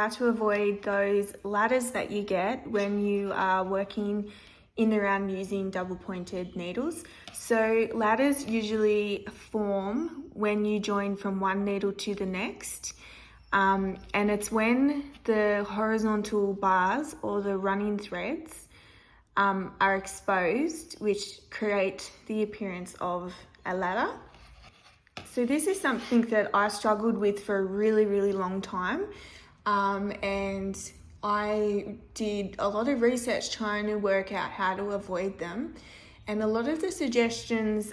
how to avoid those ladders that you get when you are working in and around using double pointed needles. So ladders usually form when you join from one needle to the next. And it's when the horizontal bars or the running threads are exposed, which create the appearance of a ladder. So this is something that I struggled with for a really, really long time. And I did a lot of research trying to work out how to avoid them. And a lot of the suggestions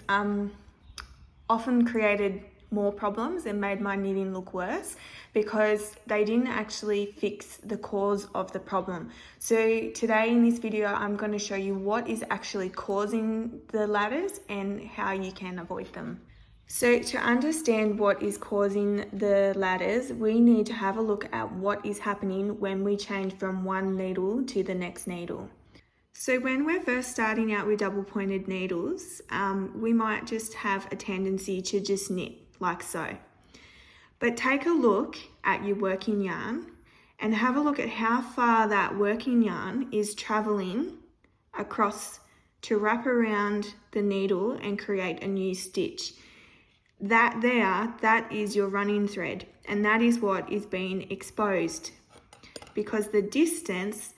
often created more problems and made my knitting look worse because they didn't actually fix the cause of the problem. So today in this video, I'm going to show you what is actually causing the ladders and how you can avoid them. So to understand what is causing the ladders, we need to have a look at what is happening when we change from one needle to the next needle. So when we're first starting out with double pointed needles, we might just have a tendency to just knit like so. But take a look at your working yarn and have a look at how far that working yarn is traveling across to wrap around the needle and create a new stitch. That is your running thread, and that is what is being exposed, because the distance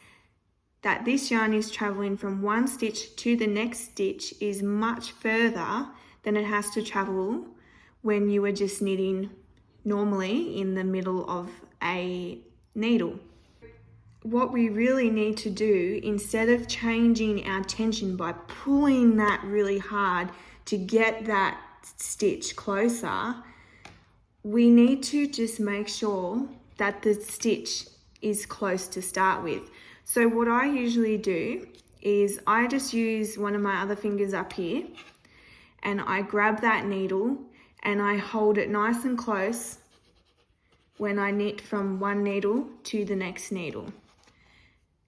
that this yarn is traveling from one stitch to the next stitch is much further than it has to travel when you are just knitting normally in the middle of a needle. What we really need to do, instead of changing our tension by pulling that really hard to get that stitch closer, we need to just make sure that the stitch is close to start with. So what I usually do is I just use one of my other fingers up here and I grab that needle and I hold it nice and close when I knit from one needle to the next needle.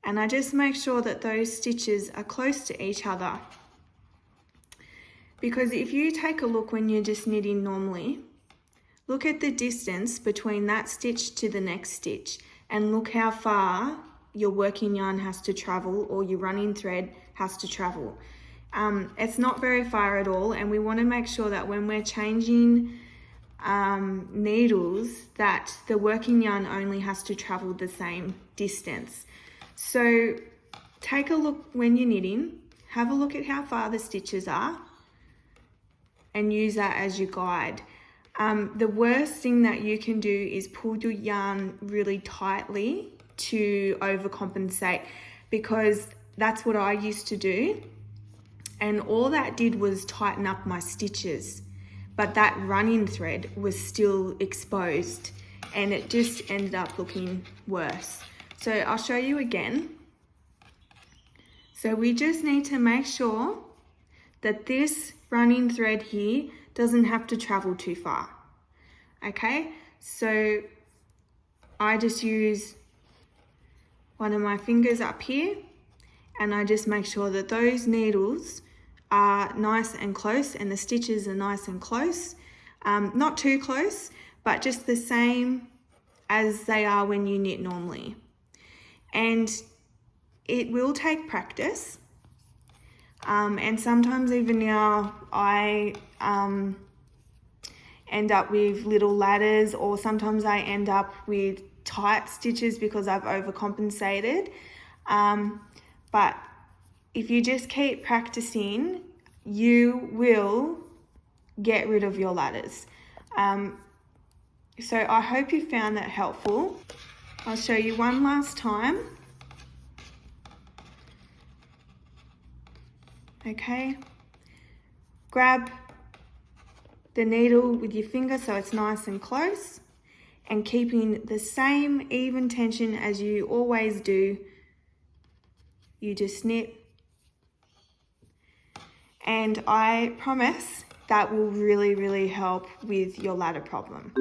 And I just make sure that those stitches are close to each other. Because if you take a look when you're just knitting normally, look at the distance between that stitch to the next stitch and look how far your working yarn has to travel or your running thread has to travel. It's not very far at all, and we want to make sure that when we're changing needles that the working yarn only has to travel the same distance. So take a look when you're knitting, have a look at how far the stitches are, and use that as your guide. The worst thing that you can do is pull your yarn really tightly to overcompensate, because that's what I used to do. And all that did was tighten up my stitches, but that running thread was still exposed and it just ended up looking worse. So I'll show you again. So we just need to make sure that this running thread here doesn't have to travel too far. Okay, so I just use one of my fingers up here and I just make sure that those needles are nice and close and the stitches are nice and close. Not too close, but just the same as they are when you knit normally. And it will take practice. And sometimes even now I end up with little ladders, or sometimes I end up with tight stitches because I've overcompensated. But if you just keep practicing, you will get rid of your ladders. So I hope you found that helpful. I'll show you one last time. Okay, grab the needle with your finger so it's nice and close, and keeping the same even tension as you always do, you just knit. And I promise that will really, really help with your ladder problem.